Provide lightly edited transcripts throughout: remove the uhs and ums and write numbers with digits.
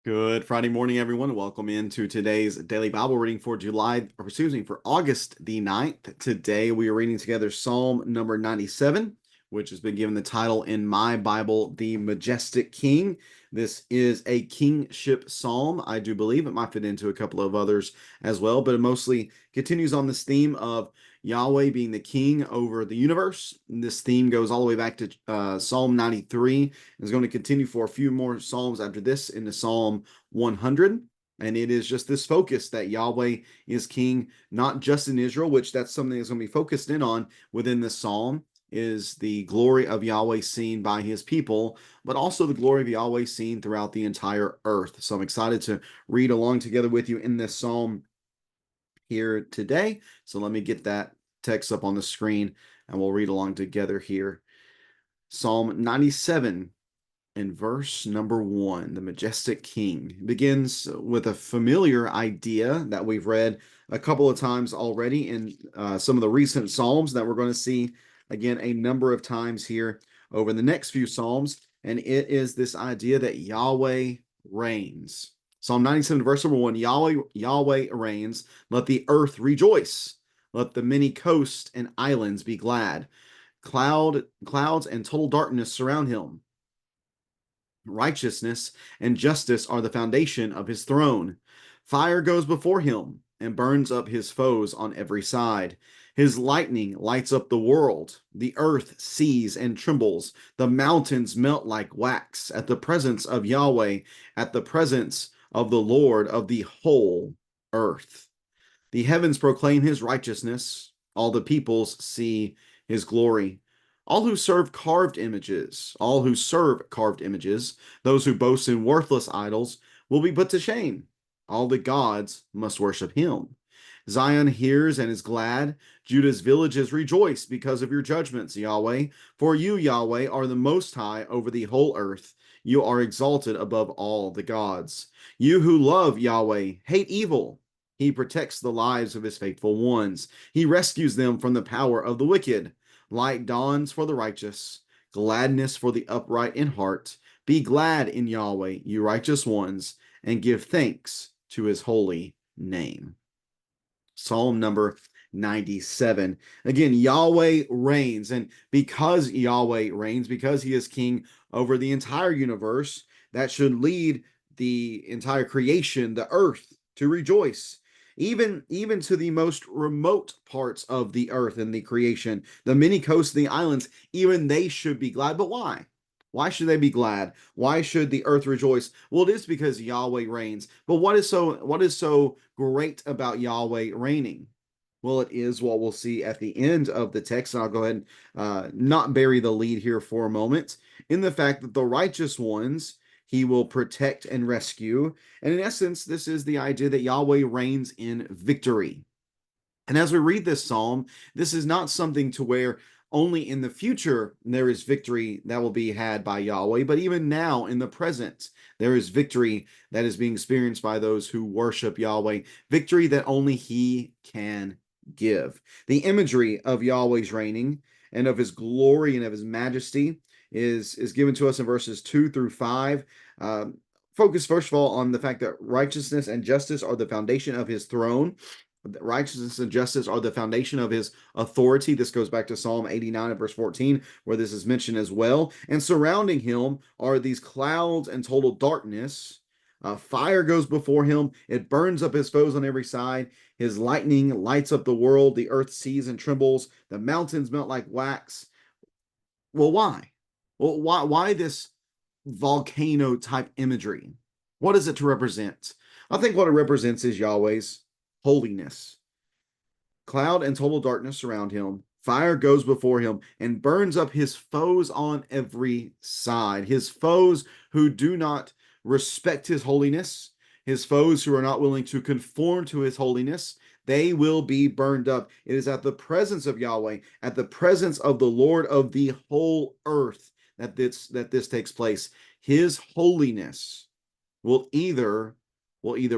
Good Friday morning, everyone. Welcome into today's daily Bible reading for for August the 9th. Today we are reading together Psalm number 97, which has been given the title in my Bible, The Majestic King. This is a kingship psalm, I do believe. It might fit into a couple of others as well, but it mostly continues on this theme of Yahweh being the king over the universe. And this theme goes all the way back to Psalm 93. It's going to continue for a few more psalms after this into Psalm 100. And it is just this focus that Yahweh is king, not just in Israel, which that's something that's going to be focused in on within this psalm, is the glory of Yahweh seen by his people, but also the glory of Yahweh seen throughout the entire earth. So I'm excited to read along together with you in this psalm here today. So let me get that text up on the screen and we'll read along together here. Psalm 97 in verse number 1, the majestic king, begins with a familiar idea that we've read a couple of times already in some of the recent psalms that we're going to see again a number of times here over the next few psalms. And it is this idea that Yahweh reigns. Psalm 97, verse number 1, Yahweh reigns. Let the earth rejoice. Let the many coasts and islands be glad. Clouds and total darkness surround him. Righteousness and justice are the foundation of his throne. Fire goes before him and burns up his foes on every side. His lightning lights up the world. The earth sees and trembles. The mountains melt like wax at the presence of Yahweh, at the presence of the Lord of the whole earth. The heavens proclaim his righteousness. All the peoples see his glory. All who serve carved images, those who boast in worthless idols, will be put to shame. All the gods must worship him. Zion hears and is glad. Judah's villages rejoice because of your judgments, Yahweh. For you, Yahweh, are the most high over the whole earth. You are exalted above all the gods. You who love Yahweh hate evil. He protects the lives of his faithful ones. He rescues them from the power of the wicked. Light dawns for the righteous, gladness for the upright in heart. Be glad in Yahweh, you righteous ones, and give thanks to his holy name. Psalm number 97. Again, Yahweh reigns, and because Yahweh reigns, because he is king over the entire universe, that should lead the entire creation, the earth, to rejoice. Even to the most remote parts of the earth and the creation, the many coasts and the islands, even they should be glad. But why? Why should they be glad? Why should the earth rejoice? Well, it is because Yahweh reigns. But what is so great about Yahweh reigning? Well, it is what we'll see at the end of the text. And I'll go ahead and not bury the lead here for a moment in the fact that the righteous ones he will protect and rescue. And in essence, this is the idea that Yahweh reigns in victory. And as we read this psalm, this is not something to where only in the future there is victory that will be had by Yahweh, but even now in the present, there is victory that is being experienced by those who worship Yahweh, victory that only he can give. The imagery of Yahweh's reigning and of his glory and of his majesty is given to us in verses 2 through 5. Focus first of all on the fact that righteousness and justice are the foundation of his throne. Righteousness and justice are the foundation of his authority. This goes back to Psalm 89 and verse 14, where this is mentioned as well. And surrounding him are these clouds and total darkness. Fire goes before him. It burns up his foes on every side. His lightning lights up the world. The earth sees and trembles. The mountains melt like wax. Well, why? Well, why this volcano type imagery? What is it to represent? I think what it represents is Yahweh's holiness. Cloud and total darkness surround him. Fire goes before him and burns up his foes on every side. His foes who do not respect his holiness, his foes who are not willing to conform to his holiness, they will be burned up. It is at the presence of Yahweh, at the presence of the Lord of the whole earth, that this takes place. His holiness will either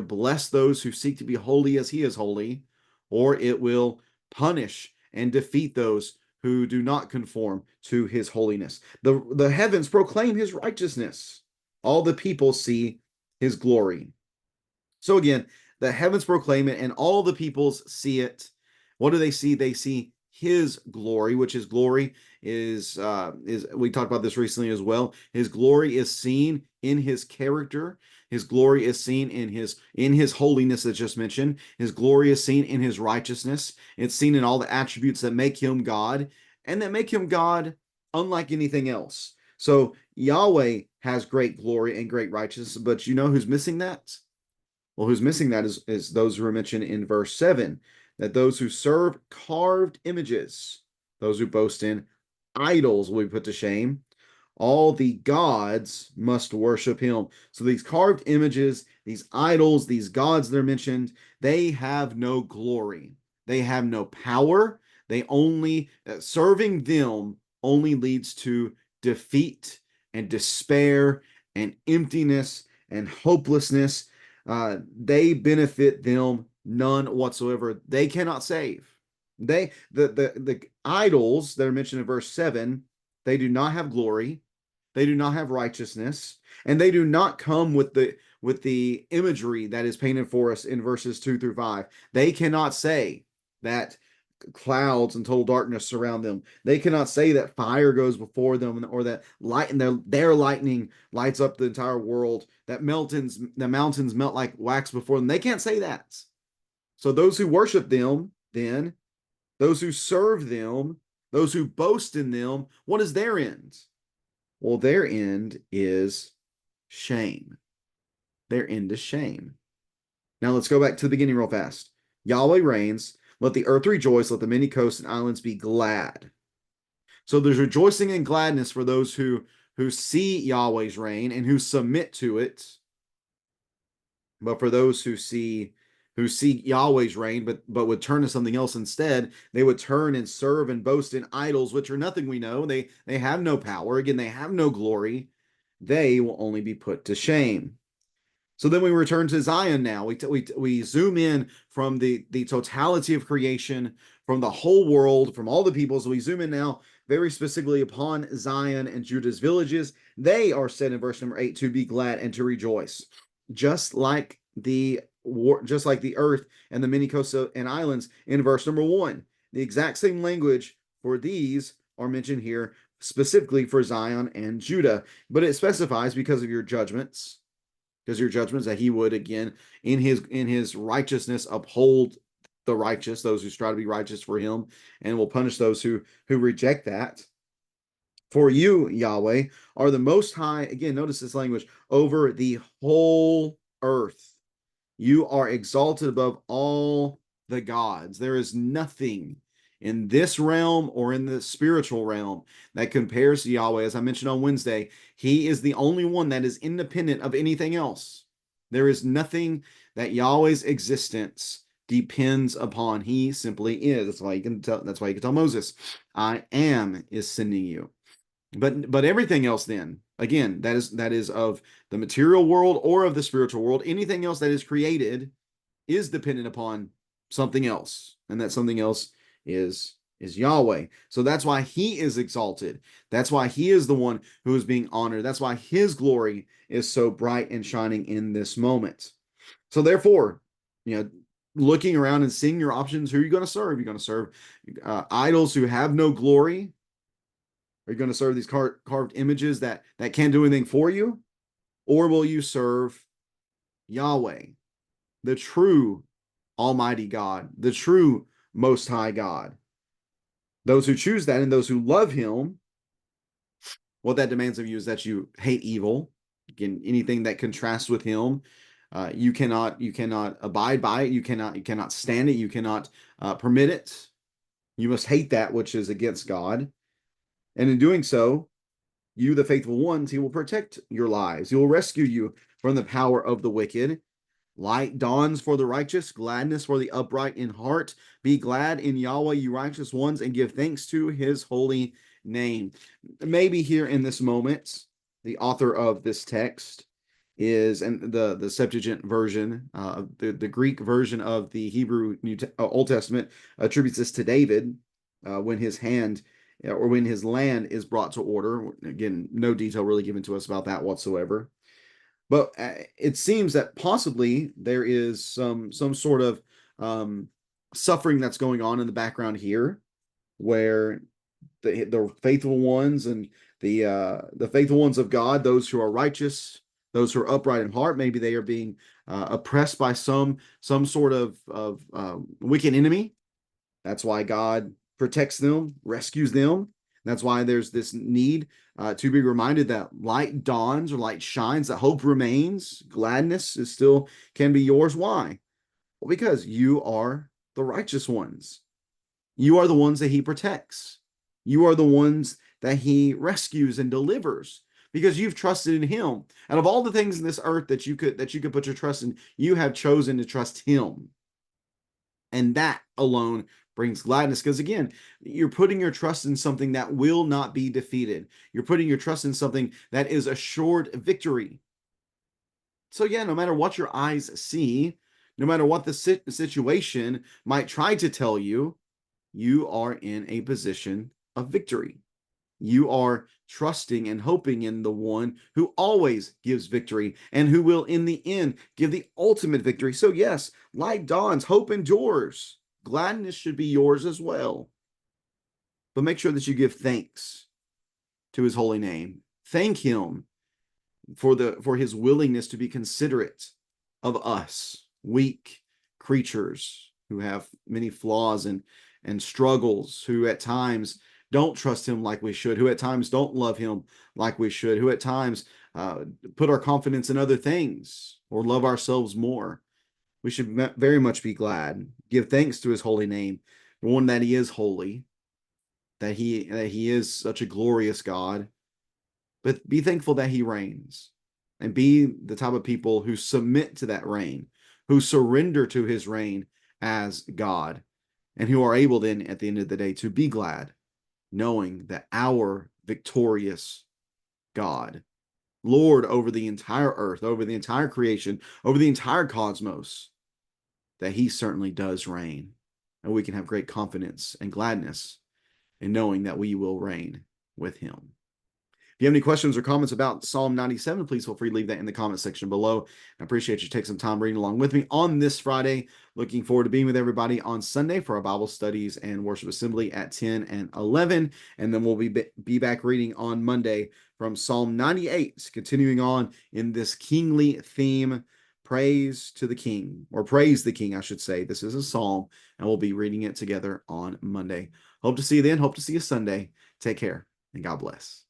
bless those who seek to be holy as he is holy, or it will punish and defeat those who do not conform to his holiness. The heavens proclaim his righteousness. All the people see his glory. So again, the heavens proclaim it, and all the peoples see it. What do they see? They see his glory, which his glory is we talked about this recently as well. His glory is seen in his character. His glory is seen in his holiness that's just mentioned. His glory is seen in his righteousness. It's seen in all the attributes that make him God and that make him God unlike anything else. So Yahweh has great glory and great righteousness, but you know who's missing that? Well, who's missing that is those who are mentioned in verse 7, that those who serve carved images, those who boast in idols will be put to shame. All the gods must worship him. So these carved images, these idols, these gods that are mentioned, they have no glory. They have no power. They only, serving them only leads to defeat and despair and emptiness and hopelessness. They benefit them none whatsoever. They cannot save. The idols that are mentioned in verse 7, they do not have glory, they do not have righteousness, and they do not come with the imagery that is painted for us in verses 2 through 5. They cannot say that clouds and total darkness surround them. They cannot say that fire goes before them, or that light and their lightning lights up the entire world, that the mountains melt like wax before them. They can't say that. So those who worship them, then, those who serve them, those who boast in them, what is their end? Well, their end is shame. Their end is shame. Now let's go back to the beginning real fast. Yahweh reigns. Let the earth rejoice. Let the many coasts and islands be glad. So there's rejoicing and gladness for those who see Yahweh's reign and who submit to it. But for those who see Yahweh's reign, but would turn to something else instead, they would turn and serve and boast in idols, which are nothing we know. They have no power. Again, they have no glory. They will only be put to shame. So then we return to Zion now. We zoom in from the totality of creation, from the whole world, from all the peoples. We zoom in now very specifically upon Zion and Judah's villages. They are said in verse number 8 to be glad and to rejoice, just like the earth and the many coasts and islands in verse number 1. The exact same language for these are mentioned here specifically for Zion and Judah, but it specifies because of your judgments that he would again in his righteousness uphold the righteous, those who strive to be righteous for him, and will punish those who reject that. For you, Yahweh, are the most high. Again, notice this language, over the whole earth. You are exalted above all the gods. There is nothing in this realm or in the spiritual realm that compares to Yahweh. As I mentioned on Wednesday, he is the only one that is independent of anything else. There is nothing that Yahweh's existence depends upon. He simply is. That's why you can tell Moses, I am is sending you. But everything else then, again, that is of the material world or of the spiritual world, anything else that is created is dependent upon something else, and that something else is Yahweh. So that's why he is exalted. That's why he is the one who is being honored. That's why his glory is so bright and shining in this moment. So therefore, looking around and seeing your options, who are you going to serve? You're going to serve idols who have no glory. Are you going to serve these carved images that can't do anything for you? Or will you serve Yahweh, the true Almighty God, the true Most High God? Those who choose that and those who love him, what that demands of you is that you hate evil. Again, anything that contrasts with him, you cannot abide by it. You cannot stand it. You cannot permit it. You must hate that which is against God. And in doing so, you, the faithful ones, he will protect your lives. He will rescue you from the power of the wicked. Light dawns for the righteous, gladness for the upright in heart. Be glad in Yahweh, you righteous ones, and give thanks to his holy name. Maybe here in this moment, the author of this text is, and the Septuagint version, the Greek version of the Hebrew Old Testament attributes this to David when his land is brought to order. Again, no detail really given to us about that whatsoever. But it seems that possibly there is some sort of suffering that's going on in the background here, where the faithful ones and the faithful ones of God, those who are righteous, those who are upright in heart, maybe they are being oppressed by some sort of wicked enemy. That's why God protects them, rescues them. That's why there's this need to be reminded that light dawns or light shines, that hope remains, gladness is still can be yours. Why? Well, because you are the righteous ones. You are the ones that he protects. You are the ones that he rescues and delivers because you've trusted in him. Out of all the things in this earth that you could put your trust in, you have chosen to trust him. And that alone brings gladness because, again, you're putting your trust in something that will not be defeated. You're putting your trust in something that is assured victory. So, yeah, no matter what your eyes see, no matter what the situation might try to tell you, you are in a position of victory. You are trusting and hoping in the one who always gives victory and who will, in the end, give the ultimate victory. So, yes, light dawns, hope endures. Gladness should be yours as well. But make sure that you give thanks to his holy name. Thank him for his willingness to be considerate of us, weak creatures who have many flaws and struggles, who at times don't trust him like we should, who at times don't love him like we should, who at times put our confidence in other things or love ourselves more. We should very much be glad, give thanks to his holy name, the one that he is holy, that he is such a glorious God, but be thankful that he reigns and be the type of people who submit to that reign, who surrender to his reign as God, and who are able then at the end of the day to be glad, knowing that our victorious God, Lord over the entire earth, over the entire creation, over the entire cosmos, that he certainly does reign. And we can have great confidence and gladness in knowing that we will reign with him. If you have any questions or comments about Psalm 97, please feel free to leave that in the comment section below. I appreciate you taking some time reading along with me on this Friday. Looking forward to being with everybody on Sunday for our Bible studies and worship assembly at 10 and 11. And then we'll be back reading on Monday from Psalm 98, continuing on in this kingly theme, praise to the king, or praise the king, I should say. This is a psalm, and we'll be reading it together on Monday. Hope to see you then. Hope to see you Sunday. Take care, and God bless.